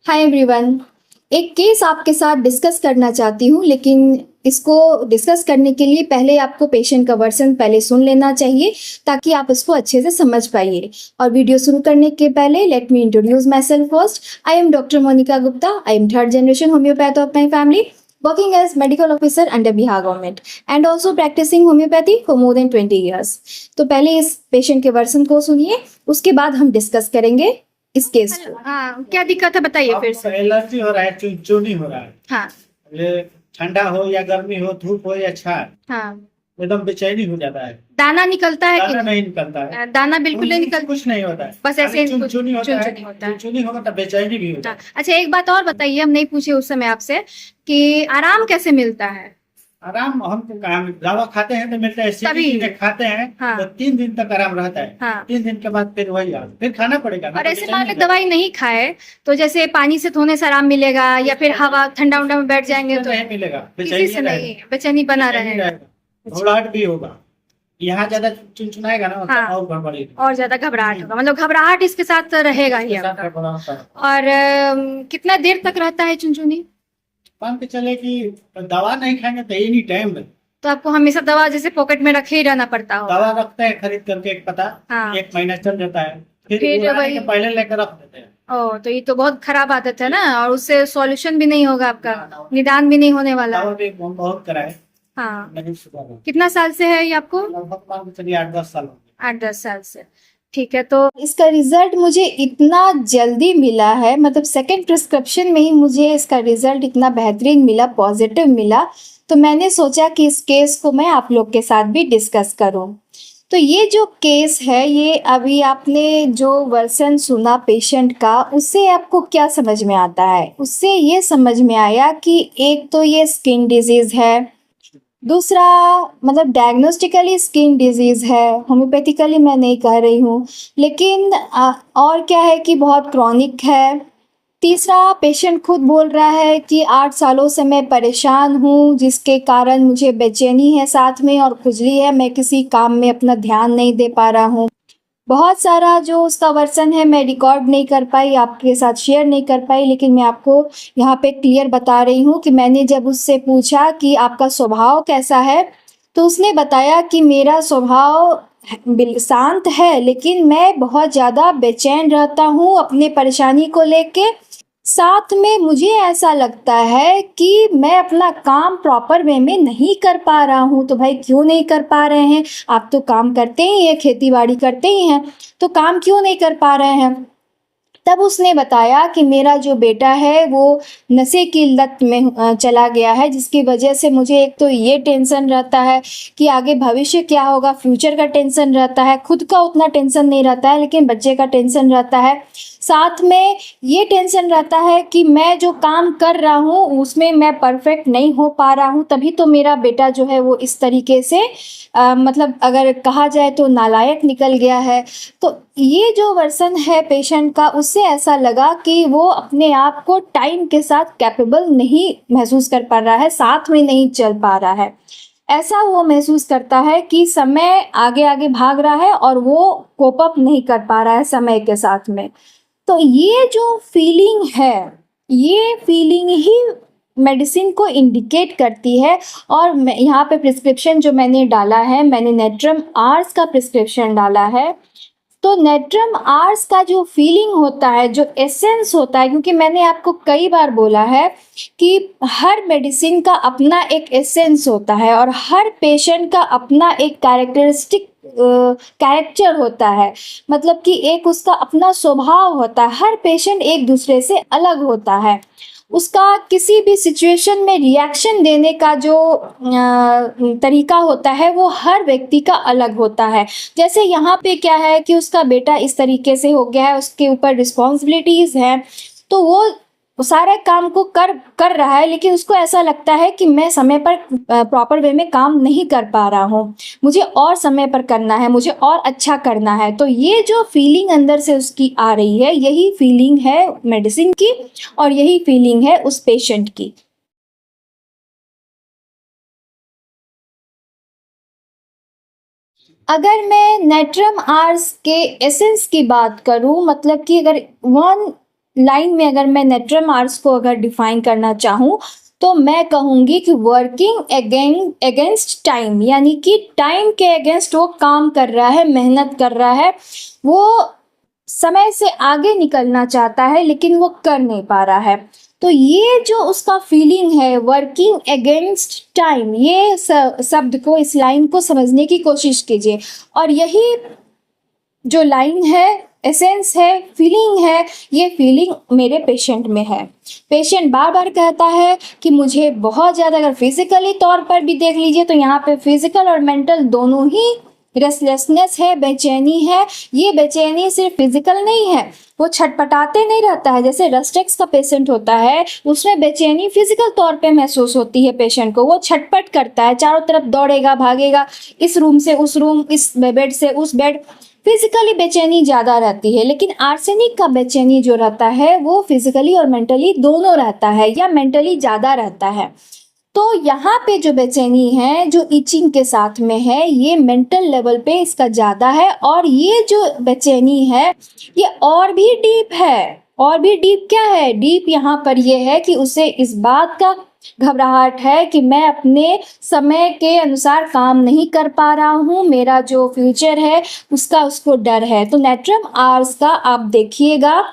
Hi everyone. एक case आपके साथ डिस्कस करना चाहती हूँ, लेकिन इसको डिस्कस करने के लिए पहले आपको पेशेंट का वर्सन पहले सुन लेना चाहिए ताकि आप इसको अच्छे से समझ पाइए। और वीडियो शुरू करने के पहले let me introduce myself first. I am doctor Monika Gupta. I am third generation homeopath of my family, working as medical officer under Bihar government and also practicing homeopathy for more than 20 years। तो पहले इस patient के version को सुनिए, उसके बाद हम discuss करेंगे इस केस को। हाँ, क्या दिक्कत है बताइए फिर से। एलर्जी हो रहा है, चुनचुनी हो रहा है। हाँ ये ठंडा हो या गर्मी हो, धूप हो या छाया, हाँ, एकदम बेचैनी हो जाता है। दाना निकलता है दाना कि नहीं निकलता है, दाना बिल्कुल नहीं निकलता, कुछ नहीं होता है, बस ऐसे ही चुनचुनी होता है। चुनचुनी होता है। चुनचुनी होगा तो बेचैनी भी होता हाँ, है। अच्छा एक बात और बताइए, हम नहीं पूछे उस समय आपसे कि आराम कैसे मिलता है। आराम हमको दवा खाते हैं तो मिलता है, तभी। खाते हैं हाँ। तो 3 दिन तक आराम रहता है। हाँ। 3 दिन के बाद फिर वही फिर खाना पड़ेगा ना, और तो ऐसे बेचैनी मान लो हो जाएगा। दवाई नहीं खाए तो जैसे पानी से धोने से आराम मिलेगा या फिर हवा ठंडा उंडा में बैठ जाएंगे तो नहीं मिलेगा, किसी से नहीं, बेचैनी बना रहेगा। घबराहट भी होगा, यहाँ ज्यादा चुनचुनाएगा ना हाँ। और गड़बड़ी और ज्यादा घबराहट होगा, मतलब घबराहट इसके साथ रहेगा ही आपका। और कितना देर तक रहता है चुनचुनी। मान के चले कि दवा नहीं खाएंगे तो एनी टाइम तो आपको हमेशा दवा जैसे पॉकेट में रखे ही रहना पड़ता हो। दवा रखते हैं खरीद करके, एक पता। हाँ। 1 महीना चल जाता है, फिर फिर उड़ाने वही के पहले लेकर रख देते हैं। ओ, तो ये तो बहुत खराब आदत है ना, और उससे सॉल्यूशन भी नहीं होगा, आपका निदान भी नहीं होने वाला। दवा भी बहुत कराए, हाँ। नहीं सुधारा। कितना साल से है ये आपको। लगभग मान के चलिए 8-10 साल हो गए। 8-10 साल से। ठीक है, तो इसका रिजल्ट मुझे इतना जल्दी मिला है, मतलब सेकंड प्रिस्क्रिप्शन में ही मुझे इसका रिजल्ट इतना बेहतरीन मिला, पॉजिटिव मिला। तो मैंने सोचा कि इस केस को मैं आप लोग के साथ भी डिस्कस करूं। तो ये जो केस है, ये अभी आपने जो वर्सन सुना पेशेंट का, उससे आपको क्या समझ में आता है। उससे ये समझ में आया कि एक तो ये स्किन डिजीज़ है, दूसरा मतलब डायग्नोस्टिकली स्किन डिजीज़ है, होम्योपैथिकली मैं नहीं कह रही हूँ, लेकिन और क्या है कि बहुत क्रॉनिक है। तीसरा पेशेंट खुद बोल रहा है कि 8 सालों से मैं परेशान हूँ, जिसके कारण मुझे बेचैनी है साथ में और खुजली है, मैं किसी काम में अपना ध्यान नहीं दे पा रहा हूँ। बहुत सारा जो उसका वर्सन है मैं रिकॉर्ड नहीं कर पाई, आपके साथ शेयर नहीं कर पाई, लेकिन मैं आपको यहाँ पे क्लियर बता रही हूँ कि मैंने जब उससे पूछा कि आपका स्वभाव कैसा है, तो उसने बताया कि मेरा स्वभाव शांत है, लेकिन मैं बहुत ज़्यादा बेचैन रहता हूँ अपने परेशानी को लेके। साथ में मुझे ऐसा लगता है कि मैं अपना काम प्रॉपर वे में नहीं कर पा रहा हूँ। तो भाई क्यों नहीं कर पा रहे हैं, आप तो काम करते ही हैं, खेती बाड़ी करते ही हैं, तो काम क्यों नहीं कर पा रहे हैं। तब उसने बताया कि मेरा जो बेटा है वो नशे की लत में चला गया है, जिसकी वजह से मुझे एक तो ये टेंशन रहता है कि आगे भविष्य क्या होगा, फ्यूचर का टेंशन रहता है। खुद का उतना टेंशन नहीं रहता है, लेकिन बच्चे का टेंशन रहता है। साथ में ये टेंशन रहता है कि मैं जो काम कर रहा हूँ उसमें मैं परफेक्ट नहीं हो पा रहा हूँ, तभी तो मेरा बेटा जो है वो इस तरीके से मतलब अगर कहा जाए तो नालायक निकल गया है। तो ये जो वर्सन है पेशेंट का, उससे ऐसा लगा कि वो अपने आप को टाइम के साथ कैपेबल नहीं महसूस कर पा रहा है, साथ में नहीं चल पा रहा है। ऐसा वो महसूस करता है कि समय आगे आगे भाग रहा है और वो कोप अप नहीं कर पा रहा है समय के साथ में। तो ये जो फीलिंग है, ये फीलिंग ही मेडिसिन को इंडिकेट करती है। और मैं यहाँ पे प्रिस्क्रिप्शन जो मैंने डाला है, मैंने नेट्रम आर्स का प्रिस्क्रिप्शन डाला है। तो नेट्रम आर्स का जो फीलिंग होता है, जो एसेंस होता है, क्योंकि मैंने आपको कई बार बोला है कि हर मेडिसिन का अपना एक एसेंस होता है और हर पेशेंट का अपना एक कैरेक्टरिस्टिक कैरेक्टर होता है, मतलब कि एक उसका अपना स्वभाव होता है। हर पेशेंट एक दूसरे से अलग होता है, उसका किसी भी सिचुएशन में रिएक्शन देने का जो तरीका होता है वो हर व्यक्ति का अलग होता है। जैसे यहाँ पे क्या है कि उसका बेटा इस तरीके से हो गया है, उसके ऊपर रिस्पॉन्सिबिलिटीज़ हैं, तो वो सारे काम को कर रहा है, लेकिन उसको ऐसा लगता है कि मैं समय पर प्रॉपर वे में काम नहीं कर पा रहा हूँ, मुझे और समय पर करना है, मुझे और अच्छा करना है। तो ये जो फीलिंग अंदर से उसकी आ रही है, यही फीलिंग है मेडिसिन की और यही फीलिंग है उस पेशेंट की। अगर मैं नेट्रम आर्स के एसेंस की बात करूं, मतलब कि अगर 1 लाइन में अगर मैं नेट्रम आर्स को अगर डिफाइन करना चाहूँ तो मैं कहूँगी कि वर्किंग अगेंस्ट टाइम, यानी कि टाइम के अगेंस्ट वो काम कर रहा है, मेहनत कर रहा है, वो समय से आगे निकलना चाहता है लेकिन वो कर नहीं पा रहा है। तो ये जो उसका फीलिंग है वर्किंग अगेंस्ट टाइम, ये शब्द को, इस लाइन को समझने की कोशिश कीजिए। और यही जो लाइन है, एसेंस है, फीलिंग है, ये फीलिंग मेरे पेशेंट में है। पेशेंट बार बार कहता है कि मुझे बहुत ज़्यादा, अगर फिजिकली तौर पर भी देख लीजिए तो यहाँ पे फिजिकल और मेंटल दोनों ही रेस्टलेसनेस है, बेचैनी है। ये बेचैनी सिर्फ फिजिकल नहीं है, वो छटपटाते नहीं रहता है। जैसे रेस्टेक्स का पेशेंट होता है उसमें बेचैनी फिजिकल तौर पे महसूस होती है पेशेंट को, वो छटपट करता है, चारों तरफ दौड़ेगा भागेगा, इस रूम से उस रूम, इस बेड से उस बेड, फिजिकली बेचैनी ज़्यादा रहती है। लेकिन आर्सेनिक का बेचैनी जो रहता है वो फिजिकली और मेंटली दोनों रहता है, या मेंटली ज़्यादा रहता है। तो यहाँ पे जो बेचैनी है जो इचिंग के साथ में है, ये मेंटल लेवल पे इसका ज़्यादा है। और ये जो बेचैनी है ये और भी डीप है। और भी डीप क्या है? डीप यहाँ पर ये है कि उसे इस बात का घबराहट है कि मैं अपने समय के अनुसार काम नहीं कर पा रहा हूँ, मेरा जो फ्यूचर है उसका उसको डर है। तो नेट्रम आर्स का आप देखिएगा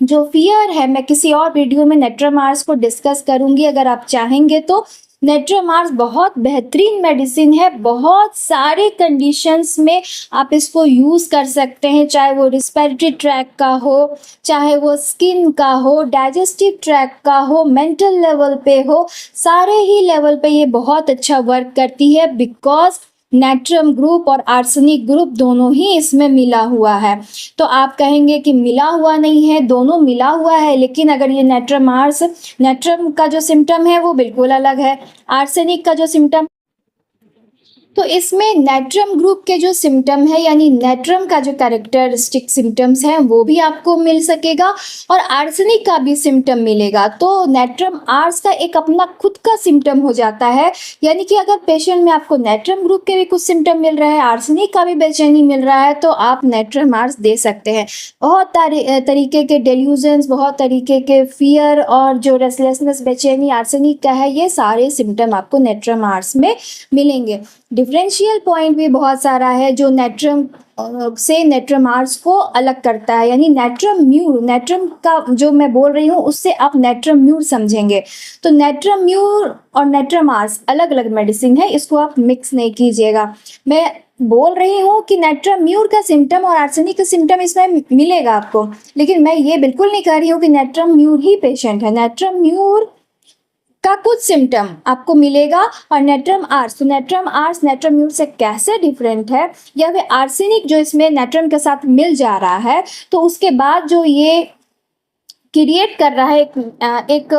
जो फियर है, मैं किसी और वीडियो में नेट्रम आर्स को डिस्कस करूंगी अगर आप चाहेंगे तो। नेट्रम आर्स बहुत बेहतरीन मेडिसिन है, बहुत सारे कंडीशंस में आप इसको यूज़ कर सकते हैं, चाहे वो रिस्पिरेटरी ट्रैक का हो, चाहे वो स्किन का हो, डाइजेस्टिव ट्रैक का हो, मेंटल लेवल पे हो, सारे ही लेवल पे ये बहुत अच्छा वर्क करती है। बिकॉज नेट्रम ग्रुप और आर्सेनिक ग्रुप दोनों ही इसमें मिला हुआ है। तो आप कहेंगे कि मिला हुआ नहीं है, दोनों मिला हुआ है। लेकिन अगर ये नेट्रम आर्स, नेट्रम का जो सिम्टम है वो बिल्कुल अलग है, आर्सेनिक का जो सिम्टम, तो इसमें नेट्रम ग्रुप के जो सिम्टम है यानी नेट्रम का जो कैरेक्टरिस्टिक सिम्टम्स हैं वो भी आपको मिल सकेगा और आर्सेनिक का भी सिम्टम मिलेगा। तो नेट्रम आर्स का एक अपना खुद का सिम्टम हो जाता है, यानी कि अगर पेशेंट में आपको नेट्रम ग्रुप के भी कुछ सिम्टम मिल रहा है, आर्सेनिक का भी बेचैनी मिल रहा है, तो आप नेट्रम आर्स दे सकते हैं। बहुत तरीके के डेल्यूजन्स, बहुत तरीके के फियर और जो रेस्टलेसनेस, बेचैनी आर्सेनिक का है, ये सारे सिम्टम आपको नेट्रम आर्स में मिलेंगे। डिफरेंशियल पॉइंट भी बहुत सारा है जो नेट्रम से नेट्रम आर्स को अलग करता है, यानी नेट्रम म्यूर, नेट्रम का जो मैं बोल रही हूँ उससे आप नेट्रम म्यूर समझेंगे। तो नेट्रम म्यूर और नेट्रम आर्स अलग अलग मेडिसिन है, इसको आप मिक्स नहीं कीजिएगा। मैं बोल रही हूँ कि नेट्रम म्यूर का सिम्टम और आर्सेनिक का सिम्टम इसमें मिलेगा आपको, लेकिन मैं ये बिल्कुल नहीं कह रही हूँ कि नेट्रम म्यूर ही पेशेंट है। नेट्रम म्यूर का कुछ सिम्टम आपको मिलेगा और नेट्रम आर्स, तो नेट्रम आर्स नेट्रम म्यूर से कैसे डिफरेंट है, या फिर आर्सेनिक जो इसमें नेट्रम के साथ मिल जा रहा है तो उसके बाद जो ये क्रिएट कर रहा है एक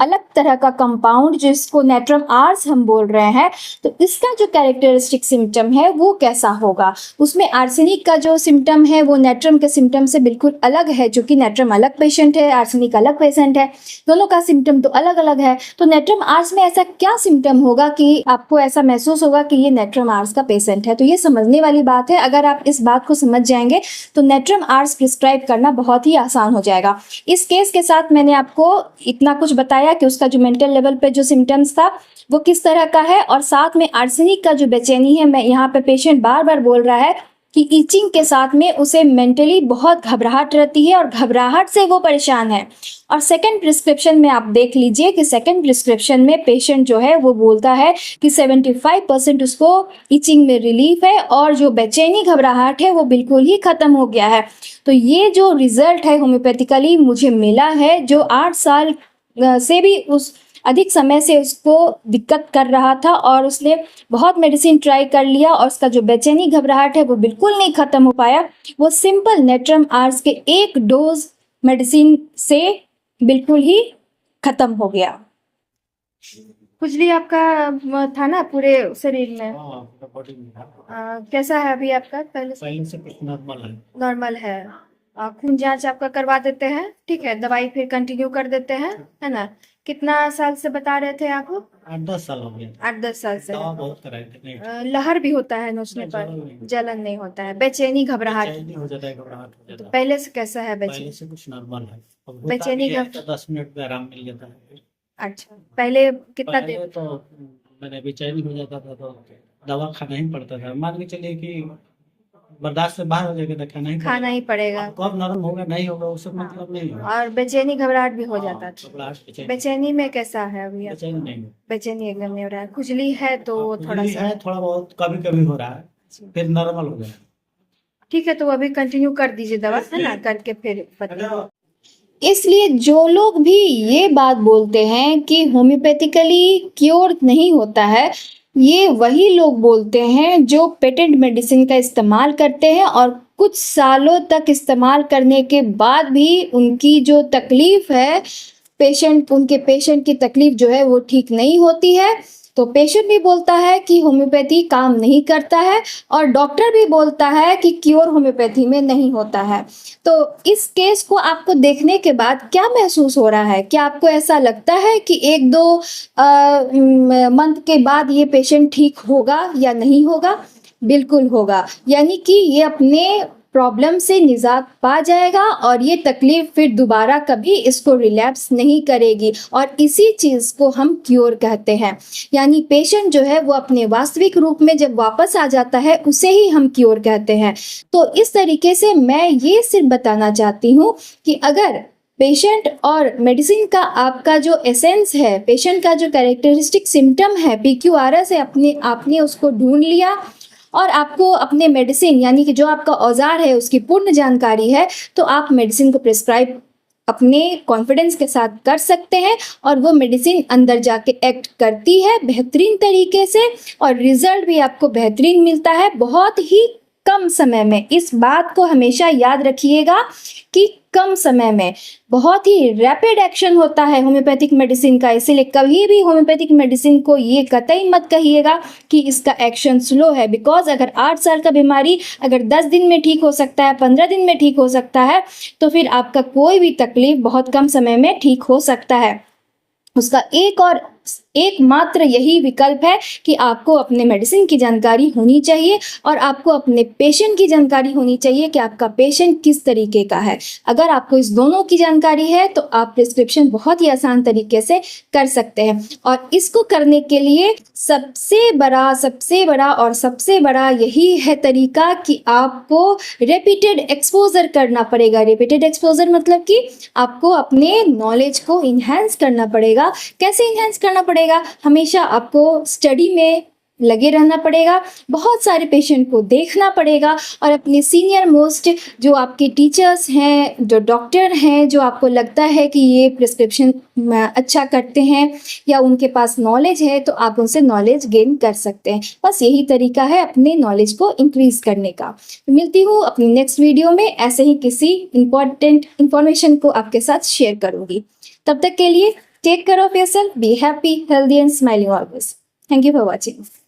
अलग तरह का कंपाउंड जिसको नेट्रम आर्स हम बोल रहे हैं, तो इसका जो कैरेक्टरिस्टिक सिम्टम है वो कैसा होगा। उसमें आर्सेनिक का जो सिम्टम है वो नेट्रम के सिम्टम से बिल्कुल अलग है, जो कि नेट्रम अलग पेशेंट है, आर्सेनिक अलग पेशेंट है, दोनों का सिम्टम तो अलग अलग है। तो नेट्रम आर्स में ऐसा क्या सिम्टम होगा कि आपको ऐसा महसूस होगा कि ये नेट्रम आर्स का पेशेंट है। तो ये समझने वाली बात है, अगर आप इस बात को समझ जाएंगे तो नेट्रम आर्स प्रिस्क्राइब करना बहुत ही आसान हो जाएगा। इस केस के साथ मैंने आपको इतना कुछ बताया कि उसका जो मेंटल लेवल पे जो सिम्टम्स था वो किस तरह का है, और साथ में आर्सेनिक का जो बेचैनी है, मैं यहाँ पे पेशेंट बार बार बोल रहा है कि इचिंग के साथ में उसे मेंटली बहुत घबराहट रहती है और घबराहट से वो परेशान है। और सेकंड प्रिस्क्रिप्शन में आप देख लीजिए कि सेकंड प्रिस्क्रिप्शन में पेशेंट जो है वो बोलता है कि 75% उसको इचिंग में रिलीफ है और जो बेचैनी घबराहट है वो बिल्कुल ही ख़त्म हो गया है। तो ये जो रिजल्ट है होम्योपैथिकली मुझे मिला है, जो 8 साल से भी उस अधिक समय से उसको दिक्कत कर रहा था और उसने बहुत मेडिसिन ट्राई कर लिया और उसका जो बेचैनी घबराहट है वो बिल्कुल नहीं ख़त्म हो पाया, वो सिंपल नेट्रम आर्स के एक डोज मेडिसिन से बिल्कुल ही ख़त्म हो गया। खुजली आपका था ना पूरे शरीर में? हाँ, पूरा बॉडी में कैसा है अभी आपका? पहले से कुछ नॉर्मल है। नॉर्मल है। खून जांच आपका करवा देते हैं, ठीक है, दवाई फिर कंटिन्यू कर देते हैं, है ना। कितना साल से बता रहे थे आप? 8-10 साल हो गया। 8-10 साल से। दवा बहुत कराए थे, नहीं लहर भी होता है नोचने नहीं, पर? जलन नहीं। जलन नहीं होता है, बेचैनी घबराहट? बेचैनी हो जाता है, घबराहट हो तो जाता है। पहले से कैसा है पहले बेचैनी? से कुछ नॉर्मल है, अब होता बेचैनी भी है का- तो 10 मिनट में आराम मिल जाता है। अच्छा, पहले कितना पहले देर? तो मैंने बेचैनी हो जाता था तो दवा खाना ही पड़ता था, मान के चलिए कि बर्दाश्त से बाहर हो जाएगा तो खाना ही खाना ही पड़ेगा। अब कब नरम होगा नहीं होगा उससे मतलब नहीं है। और बेचैनी घबराहट भी हो जाता था? घबराहट, बेचैनी बेचैनी में कैसा है अभी आप? बेचैनी नहीं है। बेचैनी एकदम नहीं हो रहा है, खुजली है तो थोड़ा खुजली सा? है, थोड़ा बहुत कभी कभी हो रहा है, फिर नॉर्मल हो गया। ठीक है, तो अभी कंटिन्यू कर दीजिए दवा, है ना, करके फिर बताइए। इसलिए जो लोग भी ये बात बोलते हैं कि होम्योपैथिकली क्योर नहीं होता है, ये वही लोग बोलते हैं जो पेटेंट मेडिसिन का इस्तेमाल करते हैं और कुछ सालों तक इस्तेमाल करने के बाद भी उनकी जो तकलीफ है, उनके पेशेंट की तकलीफ जो है वो ठीक नहीं होती है। तो पेशेंट भी बोलता है कि होम्योपैथी काम नहीं करता है और डॉक्टर भी बोलता है कि क्योर होम्योपैथी में नहीं होता है। तो इस केस को आपको देखने के बाद क्या महसूस हो रहा है? क्या आपको ऐसा लगता है कि 1-2 मंथ के बाद ये पेशेंट ठीक होगा या नहीं होगा? बिल्कुल होगा, यानी कि ये अपने प्रॉब्लम से निजात पा जाएगा और ये तकलीफ फिर दोबारा कभी इसको रिलैप्स नहीं करेगी और इसी चीज़ को हम क्योर कहते हैं। यानी पेशेंट जो है वो अपने वास्तविक रूप में जब वापस आ जाता है उसे ही हम क्योर कहते हैं। तो इस तरीके से मैं ये सिर्फ बताना चाहती हूँ कि अगर पेशेंट और मेडिसिन का आपका जो एसेंस है, पेशेंट का जो कैरेक्टरिस्टिक सिम्टम है, PQRS है, आपने उसको ढूंढ लिया और आपको अपने मेडिसिन यानी कि जो आपका औजार है उसकी पूर्ण जानकारी है, तो आप मेडिसिन को प्रिस्क्राइब अपने कॉन्फिडेंस के साथ कर सकते हैं और वो मेडिसिन अंदर जाके एक्ट करती है बेहतरीन तरीके से और रिजल्ट भी आपको बेहतरीन मिलता है बहुत ही कम समय में। इस बात को हमेशा याद रखिएगा कि कम समय में बहुत ही रैपिड एक्शन होता है होम्योपैथिक मेडिसिन का। इसीलिए कभी भी होम्योपैथिक मेडिसिन को ये कतई मत कहिएगा कि इसका एक्शन स्लो है, बिकॉज अगर 8 साल का बीमारी अगर 10 दिन में ठीक हो सकता है, 15 दिन में ठीक हो सकता है, तो फिर आपका कोई भी तकलीफ बहुत कम समय में ठीक हो सकता है। उसका एकमात्र यही विकल्प है कि आपको अपने मेडिसिन की जानकारी होनी चाहिए और आपको अपने पेशेंट की जानकारी होनी चाहिए कि आपका पेशेंट किस तरीके का है। अगर आपको इस दोनों की जानकारी है तो आप प्रिस्क्रिप्शन बहुत ही आसान तरीके से कर सकते हैं और इसको करने के लिए सबसे बड़ा यही है तरीका कि आपको रिपीटेड एक्सपोजर करना पड़ेगा। रिपीटेड एक्सपोजर मतलब कि आपको अपने नॉलेज को इन्हेंस करना पड़ेगा। कैसे इन्हेंस करना पड़ेगा? हमेशा आपको स्टडी में लगे रहना पड़ेगा, बहुत सारे पेशेंट को देखना पड़ेगा और अपने सीनियर मोस्ट जो आपके टीचर्स हैं, जो डॉक्टर हैं, जो आपको लगता है कि ये प्रिस्क्रिप्शन अच्छा करते हैं या उनके पास नॉलेज है, तो आप उनसे नॉलेज गेन कर सकते हैं। बस यही तरीका है अपने नॉलेज को इंक्रीज करने का। मिलती हूँ अपनी नेक्स्ट वीडियो में, ऐसे ही किसी इम्पोर्टेंट इंफॉर्मेशन को आपके साथ शेयर करूँगी। तब तक के लिए take care of yourself, be happy, healthy and smiling always. Thank you for watching.